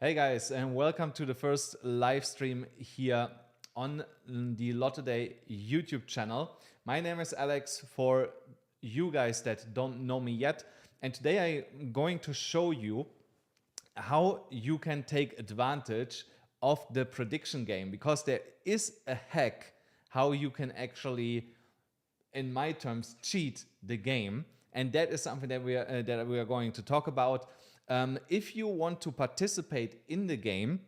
Hey guys, and welcome to the first live stream here on the Lottoday YouTube channel. My name is Alex for you guys that don't know me yet. And today I'm going to show you how you can take advantage of the prediction game, because there is a hack how you can actually, in my terms, cheat the game. And that is something that we are going to talk about. If you want to participate in the game,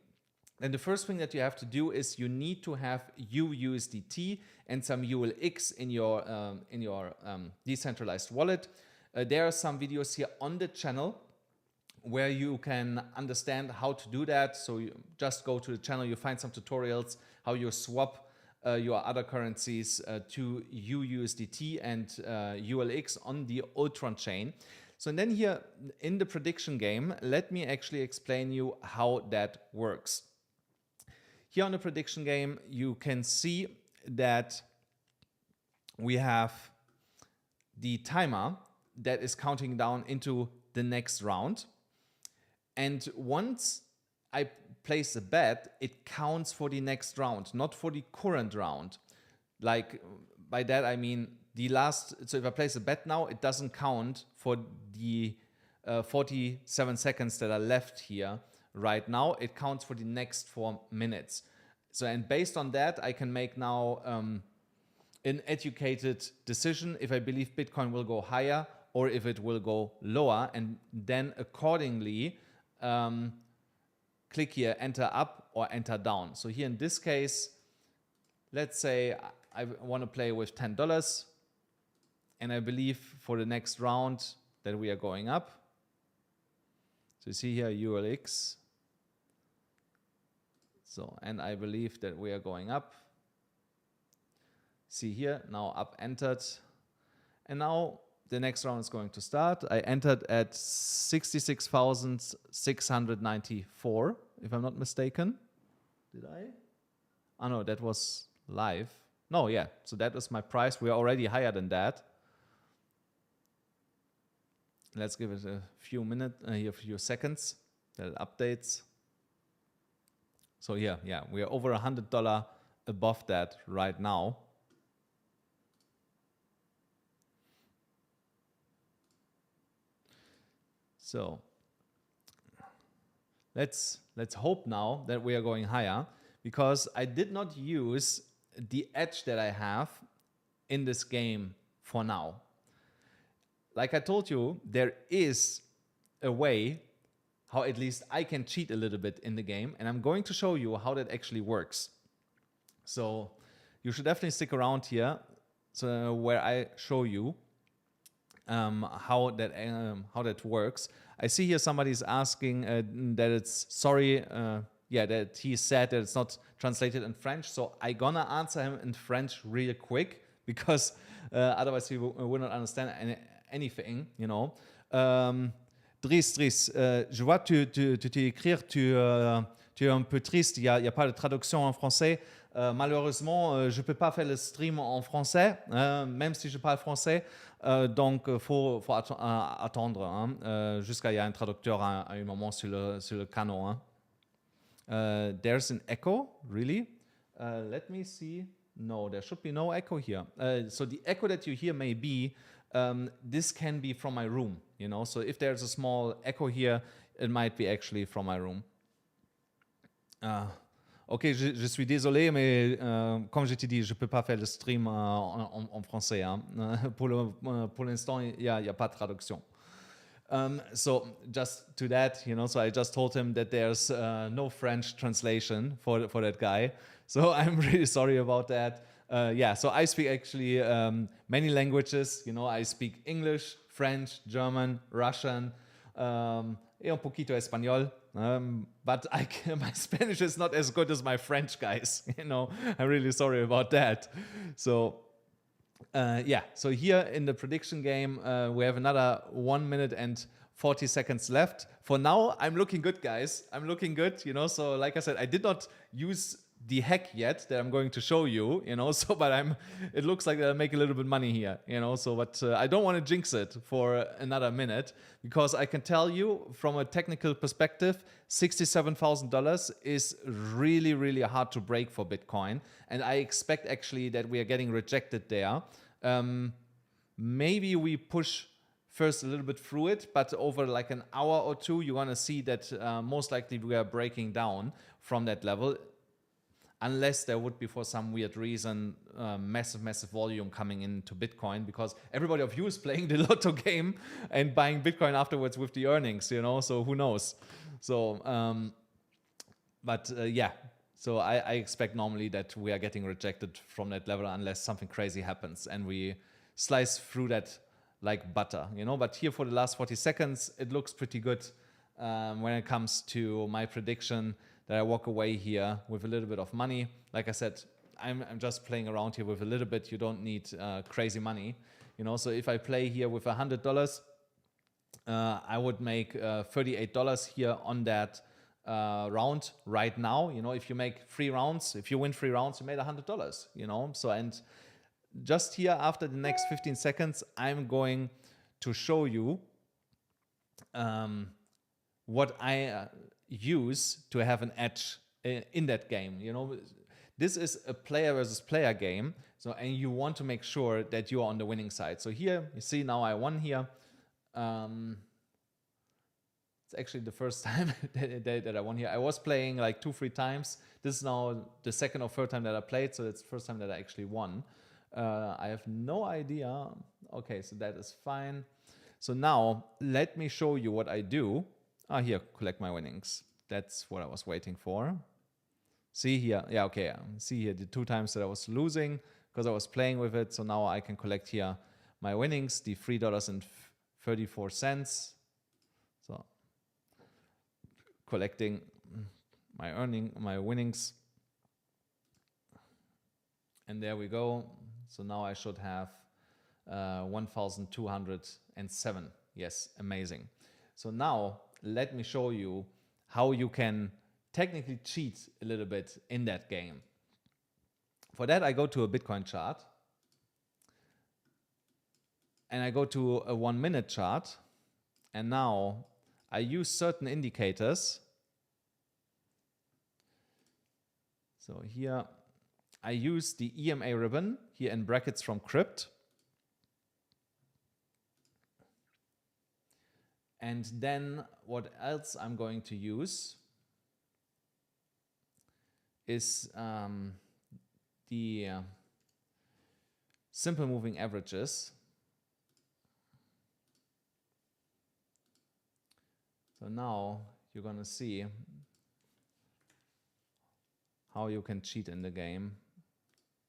then the first thing that you have to do is you need to have UUSDT and some ULX in your decentralized wallet. There are some videos here on the channel where you can understand how to do that. So you just go to the channel, you find some tutorials how you swap your other currencies to UUSDT and ULX on the Ultron chain. So and then here in the prediction game, let me actually explain you how that works. Here on the prediction game, you can see that we have the timer that is counting down into the next round. And once I place a bet, it counts for the next round, not for the current round. Like by that, I mean the last, so if I place a bet now, it doesn't count for the 47 seconds that are left here right now. It counts for the next 4 minutes. So, and based on that, I can make now an educated decision if I believe Bitcoin will go higher or if it will go lower. And then accordingly, click here, enter up or enter down. So here in this case, let's say I want to play with $10 and I believe for the next round that we are going up. So you see here ULX. So, and I believe that we are going up. See here, now up entered. And now the next round is going to start. I entered at 66,694, if I'm not mistaken. Did I? Oh no, that was live. No, yeah, so that was my price. We are already higher than that. Let's give it a few minutes, a few seconds that it updates. So here, yeah, we are over $100 above that right now. So let's hope now that we are going higher, because I did not use the edge that I have in this game for now. Like I told you, there is a way how at least I can cheat a little bit in the game, and I'm going to show you how that actually works. So you should definitely stick around here, so where I show you how that works. I see here somebody's asking that it's sorry, that he said that it's not translated in French. So I gonna answer him in French real quick, because otherwise he will not understand anything, you know. Driss, je vois que tu t'es écrire, tu es un peu triste, il y a pas de traduction en français. Malheureusement, je peux pas faire le stream en français, même si je parle français. Donc, faut attendre jusqu'à il y a un traducteur à un moment sur le canal. There's an echo, really? Let me see. No, there should be no echo here. So the echo that you hear may be, this can be from my room, you know. So if there's a small echo here, it might be actually from my room. Ok, je suis désolé, mais comme je t'ai dit, je ne peux pas faire le stream en français. Hein. Pour l'instant, il n'y a pas de traduction. So just to that, you know, so I just told him that there's no French translation for that guy. So I'm really sorry about that. So I speak actually many languages. You know, I speak English, French, German, Russian, un poquito español. But my Spanish is not as good as my French, guys. You know, I'm really sorry about that. So so here in the prediction game, we have another 1 minute and 40 seconds left. For now, I'm looking good, guys. I'm looking good, you know. So like I said, I did not use the hack yet that I'm going to show you, so, but it looks like I'll make a little bit money here, so, but I don't want to jinx it for another minute, because I can tell you from a technical perspective, $67,000 is really, really hard to break for Bitcoin. And I expect actually that we are getting rejected there. Maybe we push first a little bit through it, but over like an hour or two, you're gonna see that most likely we are breaking down from that level, unless there would be, for some weird reason, massive volume coming into Bitcoin, because everybody of you is playing the Lotto game and buying Bitcoin afterwards with the earnings, so who knows? So, yeah. So I expect normally that we are getting rejected from that level unless something crazy happens and we slice through that like butter, But here for the last 40 seconds, it looks pretty good when it comes to my prediction that I walk away here with a little bit of money. Like I said, I'm just playing around here with a little bit. You don't need crazy money, So if I play here with $100, I would make $38 here on that round right now. If you make 3 rounds, if you win 3 rounds, you made $100, So, and just here after the next 15 seconds, I'm going to show you what I use to have an edge in that game. This is a player versus player game. So, and you want to make sure that you are on the winning side. So here, you see now I won here. It's actually the first time that I won here. I was playing like 2-3 times. This is now the second or third time that I played. So it's the first time that I actually won. I have no idea. Okay, so that is fine. So now let me show you what I do. Here, collect my winnings. That's what I was waiting for. See here, yeah, okay. See here the 2 times that I was losing because I was playing with it. So now I can collect here my winnings, the $3.34. So collecting my winnings. And there we go. So now I should have 1,207. Yes, amazing. So now let me show you how you can technically cheat a little bit in that game. For that, I go to a Bitcoin chart. And I go to a 1-minute chart. And now I use certain indicators. So here I use the EMA ribbon here in brackets from Crypt. And then what else I'm going to use is the simple moving averages. So now you're going to see how you can cheat in the game.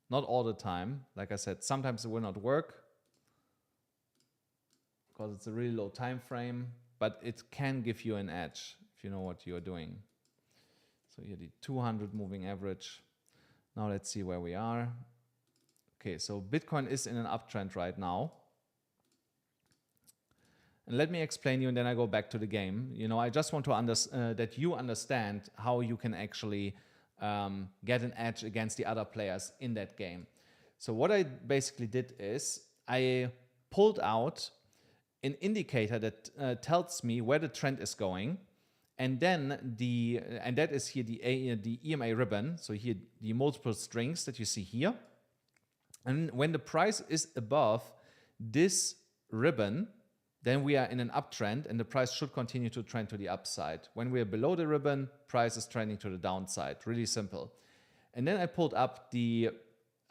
Not all the time. Like I said, sometimes it will not work because it's a really low time frame, but it can give you an edge if you know what you're doing. So here the 200 moving average. Now let's see where we are. Okay, so Bitcoin is in an uptrend right now. And let me explain you, and then I go back to the game. I just want to that you understand how you can actually get an edge against the other players in that game. So what I basically did is I pulled out an indicator that tells me where the trend is going, and then that is here the EMA ribbon. So here the multiple strings that you see here, and when the price is above this ribbon, then we are in an uptrend and the price should continue to trend to the upside. When we are below the ribbon, price is trending to the downside. Really simple. And then I pulled up in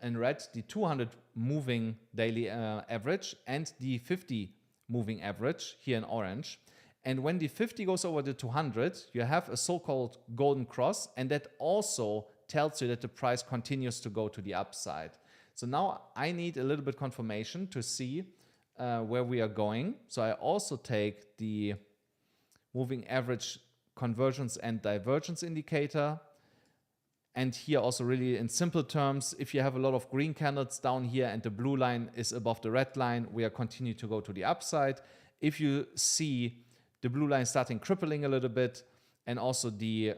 red, the 200 moving daily average and the 50 moving average here in orange. And when the 50 goes over the 200, you have a so-called golden cross, and that also tells you that the price continues to go to the upside. So now I need a little bit confirmation to see where we are going. So I also take the moving average convergence and divergence indicator. And here also really in simple terms, if you have a lot of green candles down here and the blue line is above the red line, we are continuing to go to the upside. If you see the blue line starting crippling a little bit and also the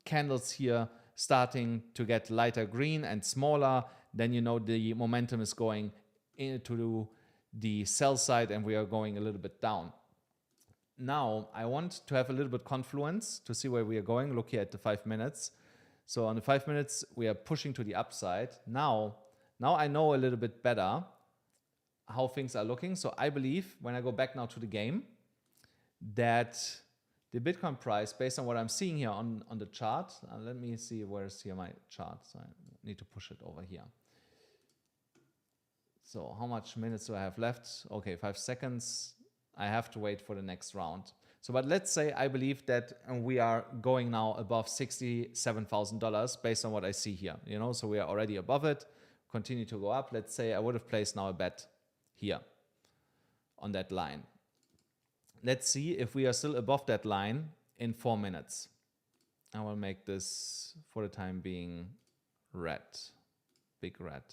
candles here starting to get lighter green and smaller, then you know the momentum is going into the sell side and we are going a little bit down. Now I want to have a little bit confluence to see where we are going. Look here at the 5 minutes. So on the 5 minutes, we are pushing to the upside. Now I know a little bit better how things are looking. So I believe when I go back now to the game that the Bitcoin price, based on what I'm seeing here on the chart, let me see where's here my chart. So I need to push it over here. So how much minutes do I have left? Okay, 5 seconds. I have to wait for the next round. So, but let's say I believe that we are going now above $67,000 based on what I see here. You know, so we are already above it. Continue to go up. Let's say I would have placed now a bet here on that line. Let's see if we are still above that line in 4 minutes. I will make this for the time being red, big red.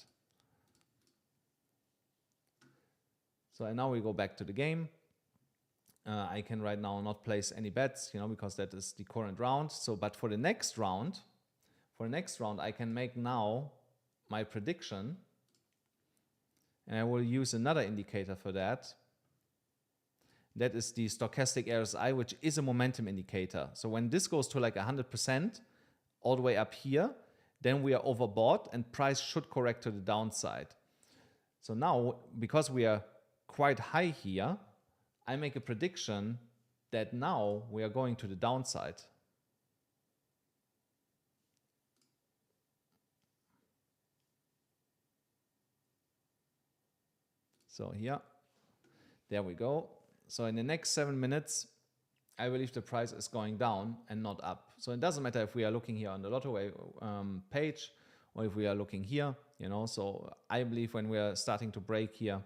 So and now we go back to the game. I can right now not place any bets, you know, because that is the current round. So, but for the next round, I can make now my prediction, and I will use another indicator for that. That is the stochastic RSI, which is a momentum indicator. So when this goes to like 100% all the way up here, then we are overbought and price should correct to the downside. So now, because we are quite high here, I make a prediction that now we are going to the downside. So here, there we go. So in the next 7 minutes, I believe the price is going down and not up. So it doesn't matter if we are looking here on the Lottoday page or if we are looking here, you know. So I believe when we are starting to break here,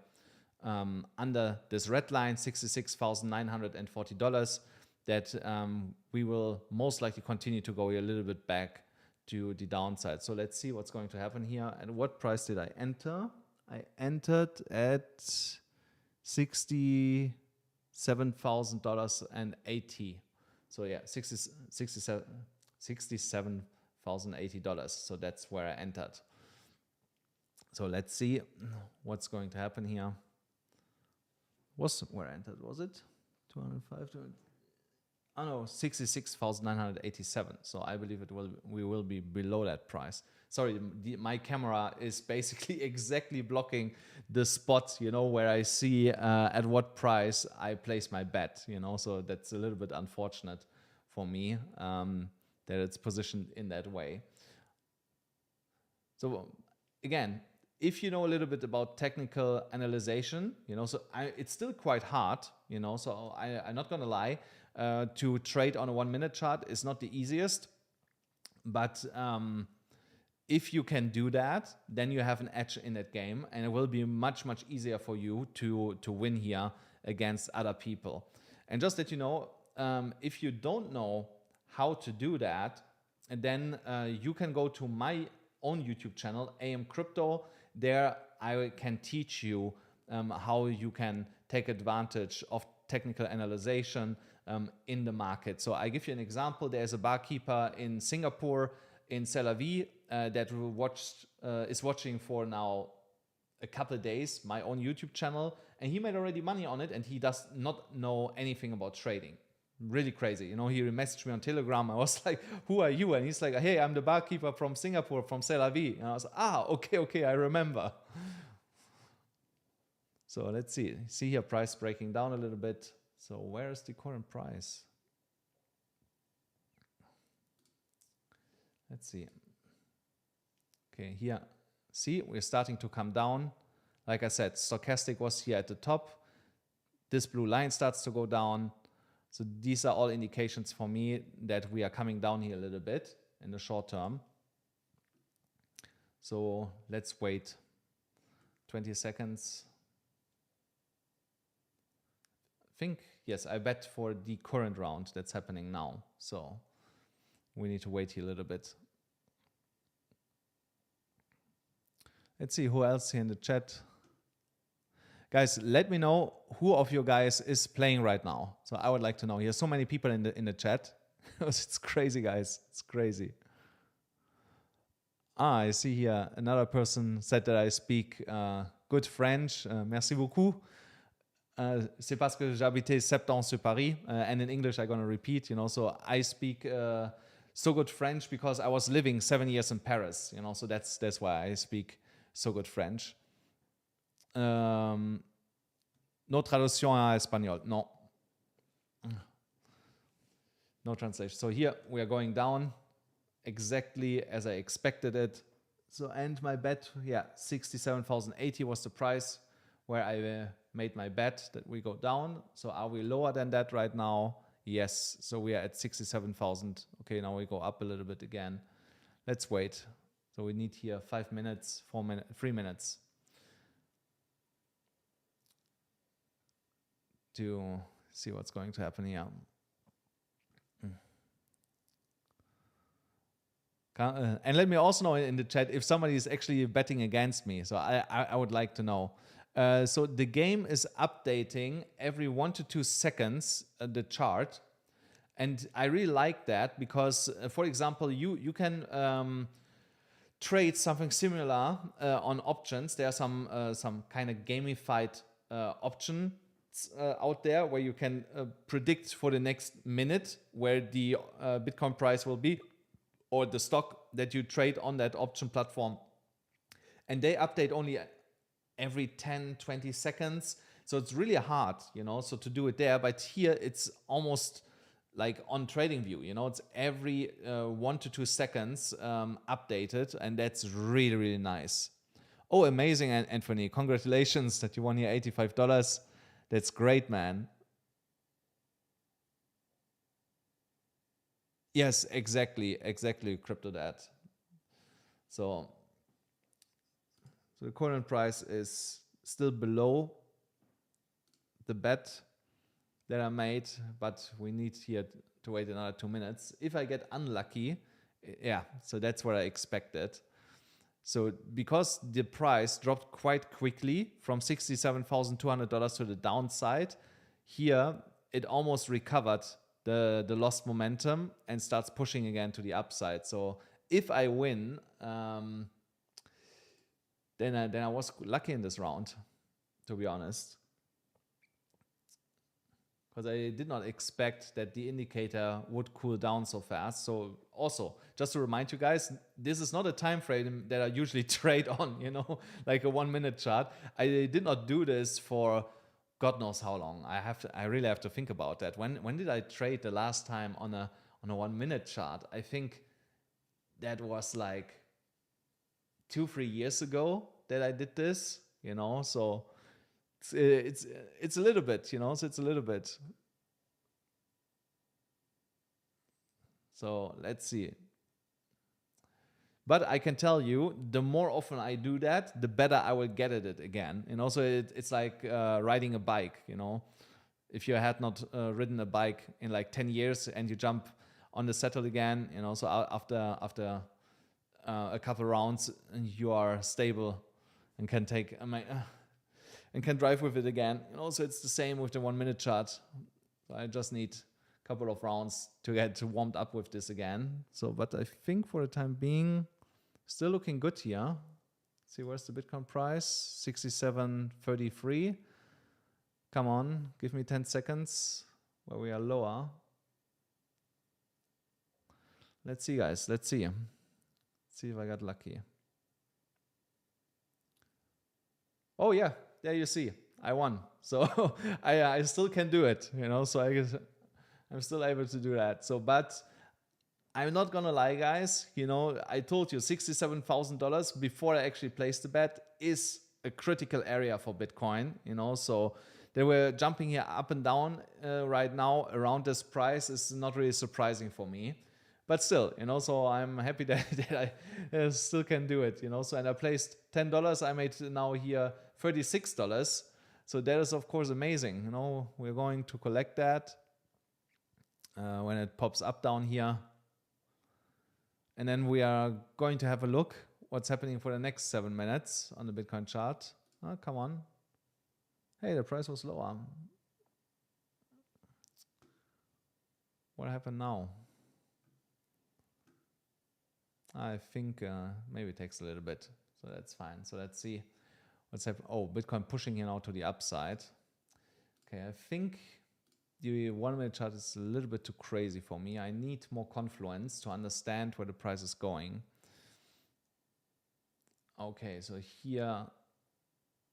under this red line, $66,940, that we will most likely continue to go a little bit back to the downside. So let's see what's going to happen here. And what price did I enter? I entered at $67,080. So yeah, $67,080. So that's where I entered. So let's see what's going to happen here. Was where I entered, was it 205? Oh no, 66,987. So I believe we will be below that price. Sorry, my camera is basically exactly blocking the spot, you know, where I see at what price I place my bet, you know. So that's a little bit unfortunate for me that it's positioned in that way. So again, if you know a little bit about technical analyzation, you know, so it's still quite hard, you know, so I'm not going to lie, to trade on a 1 minute chart is not the easiest, but if you can do that, then you have an edge in that game and it will be much, much easier for you to win here against other people. And just that you know, if you don't know how to do that, then you can go to my own YouTube channel, AM Crypto. There I can teach you how you can take advantage of technical analyzation in the market. So I give you an example. There's a barkeeper in Singapore, in Tel Aviv, that is watching for now a couple of days my own YouTube channel, and he made already money on it, and he does not know anything about trading. Really crazy. You know, he messaged me on Telegram. I was like, who are you? And he's like, hey, I'm the barkeeper from Singapore, from Tel Aviv. And I was like, okay, I remember. So let's see. See here, price breaking down a little bit. So where is the current price? Let's see. Okay, here, see, we're starting to come down. Like I said, stochastic was here at the top. This blue line starts to go down. So these are all indications for me that we are coming down here a little bit in the short term. So let's wait 20 seconds. I think, yes, I bet for the current round that's happening now. So we need to wait here a little bit. Let's see who else here in the chat. Guys, let me know who of you guys is playing right now. So I would like to know. Here's so many people in the chat. It's crazy, guys. It's crazy. I see here another person said that I speak good French. Merci beaucoup. C'est parce que j'habitais 7 ans sur Paris. And in English, I'm going to repeat, so I speak so good French because I was living 7 years in Paris, so that's why I speak so good French. No traduction en espagnol, no. No translation. So here we are going down exactly as I expected it. So, and my bet, 67,080 was the price where I made my bet that we go down. So are we lower than that right now? Yes. So we are at 67,000. Okay, now we go up a little bit again. Let's wait. So we need here 5 minutes, 4 minutes, 3 minutes to see what's going to happen here. And let me also know in the chat if somebody is actually betting against me. So I would like to know. So the game is updating every 1 to 2 seconds the chart. And I really like that because, for example, you can trade something similar on options. There are some kind of gamified options out there where you can predict for the next minute where the Bitcoin price will be, or the stock that you trade on that option platform. And they update only every 10, 20 seconds. So it's really hard, so to do it there. But here it's almost like on TradingView, it's every 1 to 2 seconds updated. And that's really, really nice. Oh, amazing, Anthony. Congratulations that you won here $85. That's great, man. Yes, exactly, crypto that. So the current price is still below the bet that I made, but we need here to wait another 2 minutes. If I get unlucky, so that's what I expected. So because the price dropped quite quickly from $67,200 to the downside, here it almost recovered the lost momentum and starts pushing again to the upside. So if I win, then I was lucky in this round, to be honest. Because I did not expect that the indicator would cool down so fast. So also, just to remind you guys, this is not a time frame that I usually trade on, like a 1 minute chart. I did not do this for God knows how long. I really have to think about that. When did I trade the last time on a 1 minute chart? I think that was like 2-3 years ago that I did this, so it's a little bit, so it's a little bit. So let's see. But I can tell you, the more often I do that, the better I will get at it again. So it's like riding a bike, If you had not ridden a bike in like 10 years and you jump on the saddle again, so after a couple rounds, you are stable and can take and can drive with it again. So it's the same with the 1 minute chart. So I just need a couple of rounds to get warmed up with this again. So, but I think for the time being, still looking good here. See, where's the Bitcoin price? 67.33. Come on, give me 10 seconds where we are lower. Let's see, guys. Let's see. See if I got lucky. Oh yeah, there you see, I won. So I still can do it, so I guess I'm still able to do that. So, but I'm not gonna lie, guys, I told you $67,000 before I actually placed the bet is a critical area for Bitcoin, so they were jumping here up and down right now around this price is not really surprising for me. But still, so I'm happy that I still can do it, so, and I placed $10, I made now here $36. So that is of course amazing, we're going to collect that when it pops up down here. And then we are going to have a look what's happening for the next 7 minutes on the Bitcoin chart. Oh, come on. Hey, the price was lower. What happened now? I think maybe it takes a little bit, so that's fine. So let's see what's happening. Oh, Bitcoin pushing here now to the upside. Okay, I think the 1 minute chart is a little bit too crazy for me. I need more confluence to understand where the price is going. Okay, so here,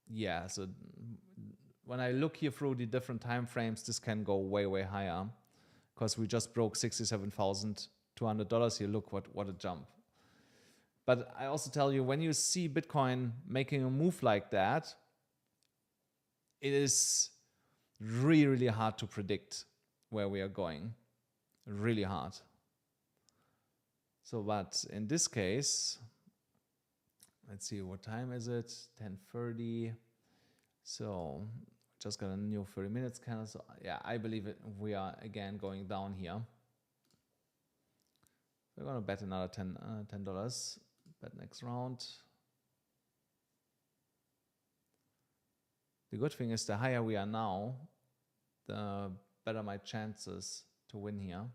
yeah, so when I look here through the different time frames, this can go way, way higher because we just broke $67,200 here. Look what a jump. But I also tell you, when you see Bitcoin making a move like that, it is really, really hard to predict where we are going. Really hard. So, but in this case, let's see, what time is it? 10:30. So, just got a new 30 minutes candle. So, yeah, I believe it. We are again going down here. We're going to bet another $10. Bet next round. The good thing is the higher we are now, the better my chances to win here.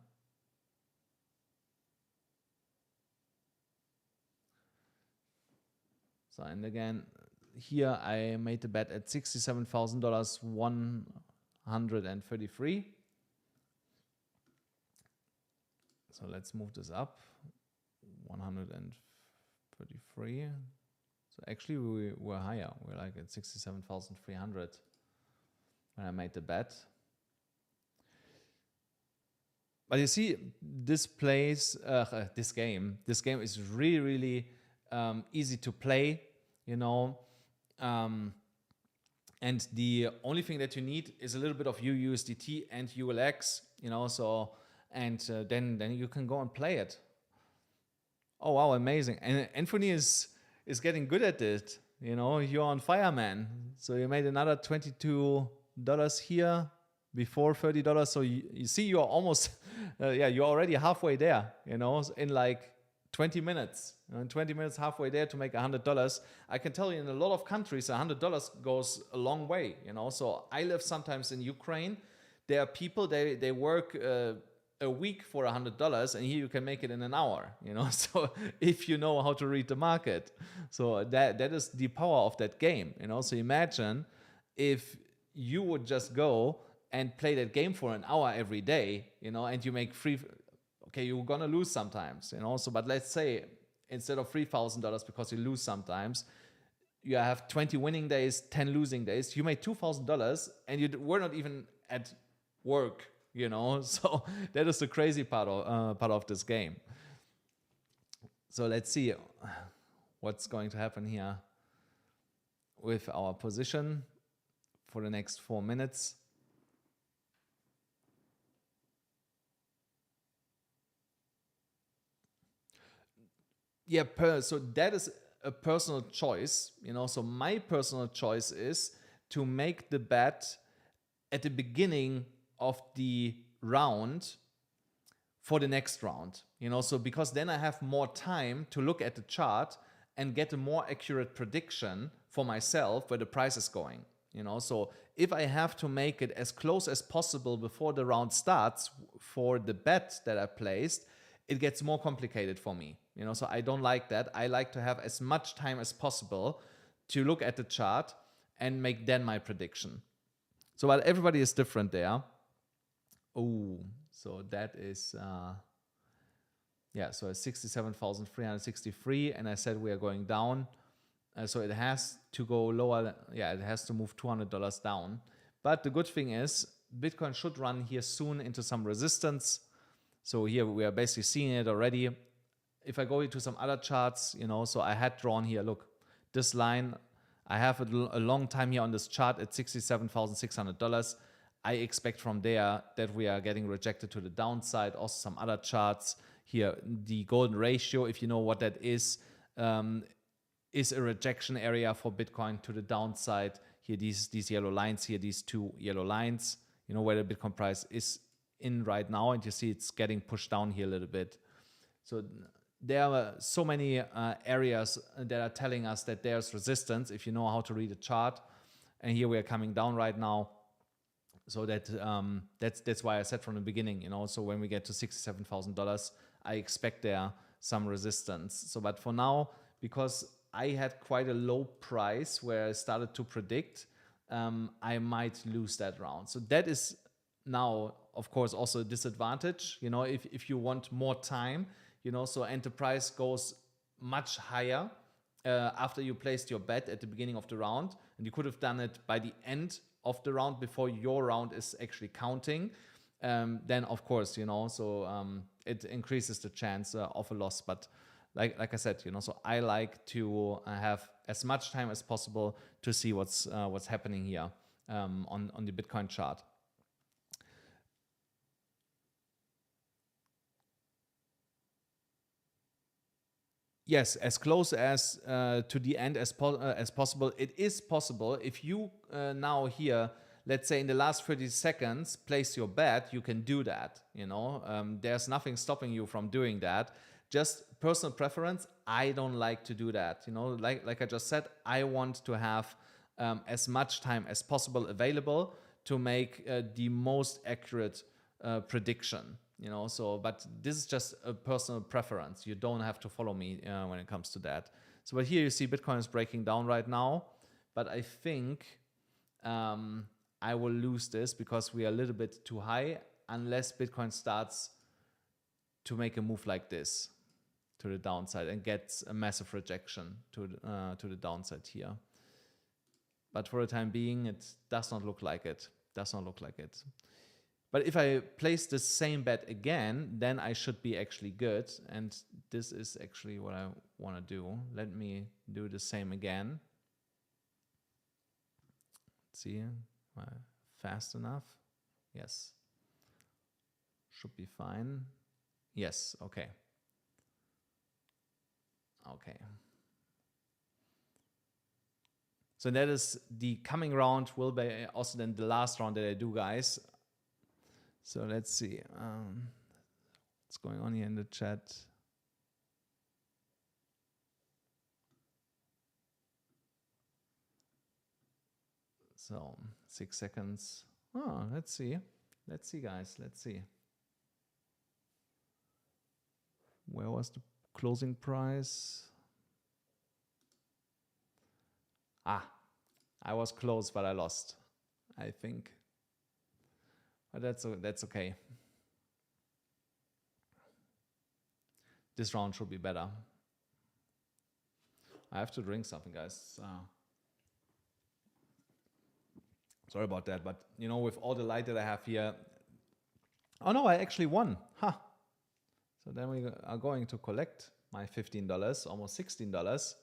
So, and again, here I made the bet at $67,133. So let's move this up. 133. So actually we were higher. We're like at 67,300 when I made the bet. But you see, this game is really, really easy to play, you know. And the only thing that you need is a little bit of UUSDT and ULX, you know. So and then you can go and play it. Oh wow, amazing! And Anthony is getting good at it. You know, you're on fire, man. So you made another $22 here before $30. So you see, you're almost, you're already halfway there. You know, in like 20 minutes. You know, in 20 minutes, halfway there to make $100. I can tell you, in a lot of countries, $100 goes a long way. You know, so I live sometimes in Ukraine. There are people they work a week for $100, and here you can make it in an hour, you know. So if you know how to read the market, so that is the power of that game, you know. So imagine if you would just go and play that game for an hour every day, you know, and you make free. Okay, you're gonna lose sometimes, you know. So, but let's say instead of $3,000 because you lose sometimes, you have 20 winning days, 10 losing days. You made $2,000, and you were not even at work. You know, so that is the crazy part of this game. So let's see what's going to happen here with our position for the next 4 minutes. Yeah, so that is a personal choice, you know. So my personal choice is to make the bet at the beginning of the round for the next round, you know. So because then I have more time to look at the chart and get a more accurate prediction for myself where the price is going, you know. So if I have to make it as close as possible before the round starts for the bet that I placed, it gets more complicated for me, you know. So I don't like that. I like to have as much time as possible to look at the chart and make then my prediction. So while everybody is different there. Oh, so that is, so 67,363, and I said we are going down. So it has to go lower. Yeah, it has to move $200 down. But the good thing is, Bitcoin should run here soon into some resistance. So here we are basically seeing it already. If I go into some other charts, you know, so I had drawn here, look, this line, I have a long time here on this chart at $67,600. I expect from there that we are getting rejected to the downside. Also some other charts here, the golden ratio, if you know what that is a rejection area for Bitcoin to the downside. Here, these yellow lines here, these two yellow lines, you know, where the Bitcoin price is in right now. And you see it's getting pushed down here a little bit. So there are so many areas that are telling us that there's resistance if you know how to read a chart. And here we are coming down right now. So that's why I said from the beginning, you know, so when we get to $67,000, I expect there some resistance. So, but for now, because I had quite a low price where I started to predict, I might lose that round. So that is now, of course, also a disadvantage. You know, if you want more time, you know, so and the price goes much higher after you placed your bet at the beginning of the round, and you could have done it by the end of the round before your round is actually counting. Then of course, you know, so it increases the chance of a loss. But like I said, you know, so I like to have as much time as possible to see what's happening here on the Bitcoin chart. Yes, as close as to the end as possible. It is possible if you now here, let's say in the last 30 seconds, place your bet, you can do that. You know, there's nothing stopping you from doing that. Just personal preference. I don't like to do that. You know, like I just said, I want to have as much time as possible available to make the most accurate prediction. You know, so but this is just a personal preference. You don't have to follow me when it comes to that. So, but here you see Bitcoin is breaking down right now, but I think I will lose this because we are a little bit too high unless Bitcoin starts to make a move like this to the downside and gets a massive rejection to the downside here. But for the time being, it does not look like it. Does not look like it. But if I place the same bet again, then I should be actually good. And this is actually what I want to do. Let me do the same again. Let's see, am I fast enough? Yes. Should be fine. Yes, okay. Okay. So that is the coming round, will be also then the last round that I do, guys. So let's see what's going on here in the chat. So 6 seconds. Oh, let's see. Let's see, guys. Let's see. Where was the closing price? Ah, I was close, but I lost, I think. But that's okay. This round should be better. I have to drink something, guys. Sorry about that, but you know, with all the light that I have here. Oh no, I actually won. Huh. So then we are going to collect my $15, almost $16.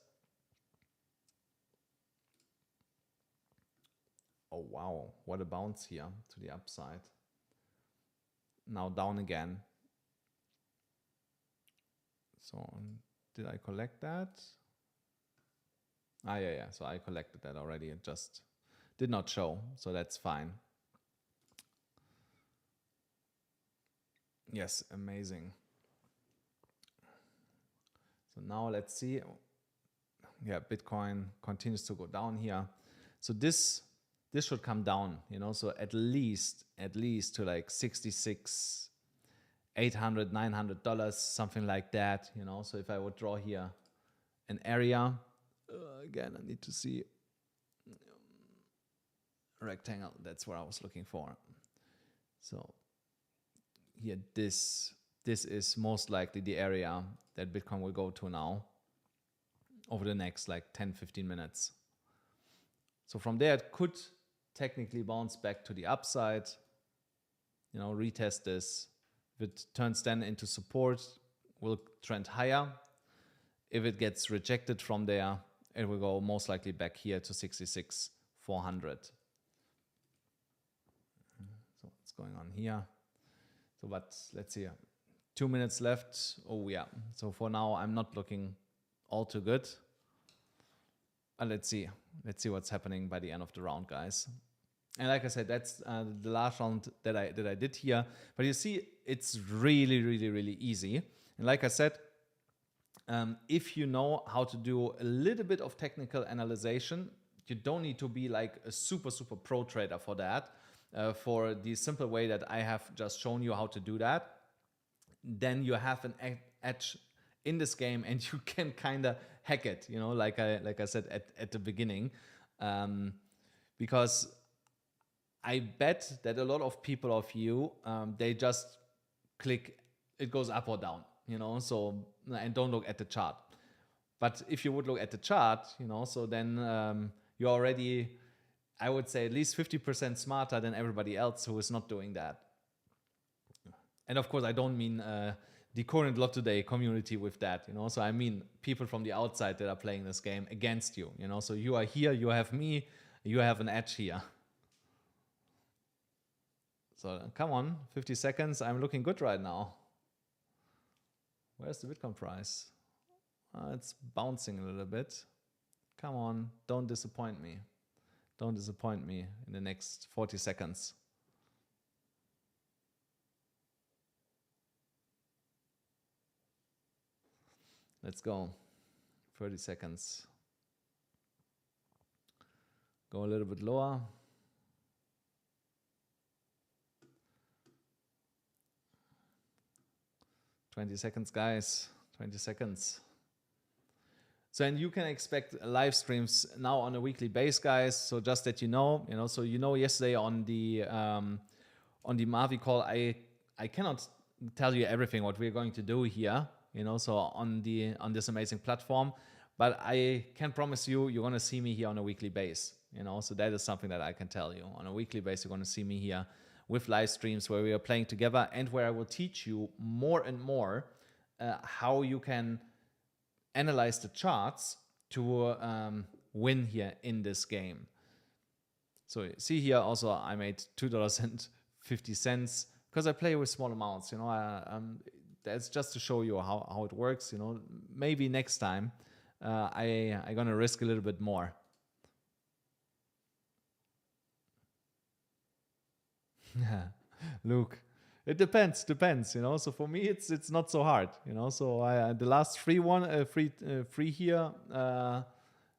Oh wow, what a bounce here to the upside. Now down again. So did I collect that? Ah, yeah. So I collected that already. It just did not show, so that's fine. Yes, amazing. So now let's see. Yeah, Bitcoin continues to go down here. So this should come down, you know, so at least to like 66, $800, $900, something like that, you know. So if I would draw here an area, again, I need to see a rectangle. That's what I was looking for. So here, this is most likely the area that Bitcoin will go to now over the next like 10, 15 minutes. So from there, it could technically bounce back to the upside, you know, retest this. If it turns then into support, will trend higher. If it gets rejected from there, it will go most likely back here to 66,400. So what's going on here? So, but let's see, 2 minutes left. Oh yeah. So for now, I'm not looking all too good. Let's see what's happening by the end of the round, guys. And like I said, that's the last round that I did here. But you see, it's really, really, really easy. And like I said, if you know how to do a little bit of technical analysis, you don't need to be like a super, super pro trader for that. For the simple way that I have just shown you how to do that, then you have an edge in this game, and you can kind of hack it, like I said at the beginning, um, because I bet that a lot of people of you, they just click, it goes up or down, so, and don't look at the chart. But if you would look at the chart, so then you're already, I would say, at least 50% smarter than everybody else who is not doing that. And of course, I don't mean the current Lottoday community with that, so I mean people from the outside that are playing this game against you, so you are here, you have me, you have an edge here. So come on, 50 seconds. I'm looking good right now. Where's the Bitcoin price? It's bouncing a little bit. Come on, don't disappoint me. Don't disappoint me in the next 40 seconds. Let's go. 30 seconds. Go a little bit lower. 20 seconds, guys. 20 seconds. So, and you can expect live streams now on a weekly basis, guys. So just that so yesterday on the Mavi call, I cannot tell you everything what we're going to do here, so on this amazing platform, but I can promise you, you're going to see me here on a weekly basis, so that is something that I can tell you. On a weekly basis, you're going to see me here with live streams where we are playing together and where I will teach you more and more how you can analyze the charts to win here in this game. So see here also I made $2.50 because I play with small amounts. That's just to show you how it works. Maybe next time I'm gonna risk a little bit more. Luke, it depends. So for me, it's not so hard. So the last free here,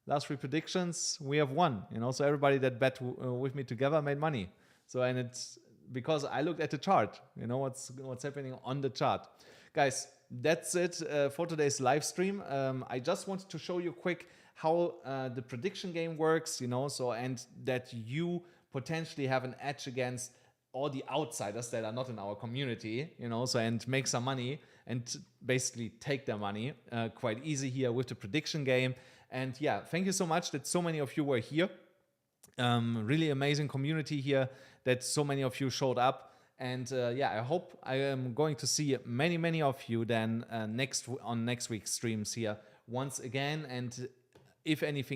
last three predictions we have won. So everybody that bet with me together made money. So, and it's because I looked at the chart. What's happening on the chart, guys. That's it for today's live stream. I just wanted to show you quick how the prediction game works. So, and that you potentially have an edge against all the outsiders that are not in our community, so, and make some money and basically take their money quite easy here with the prediction game. And yeah, thank you so much that so many of you were here. Really amazing community here that so many of you showed up. And yeah, I hope I am going to see many of you then next week's streams here once again. And if anything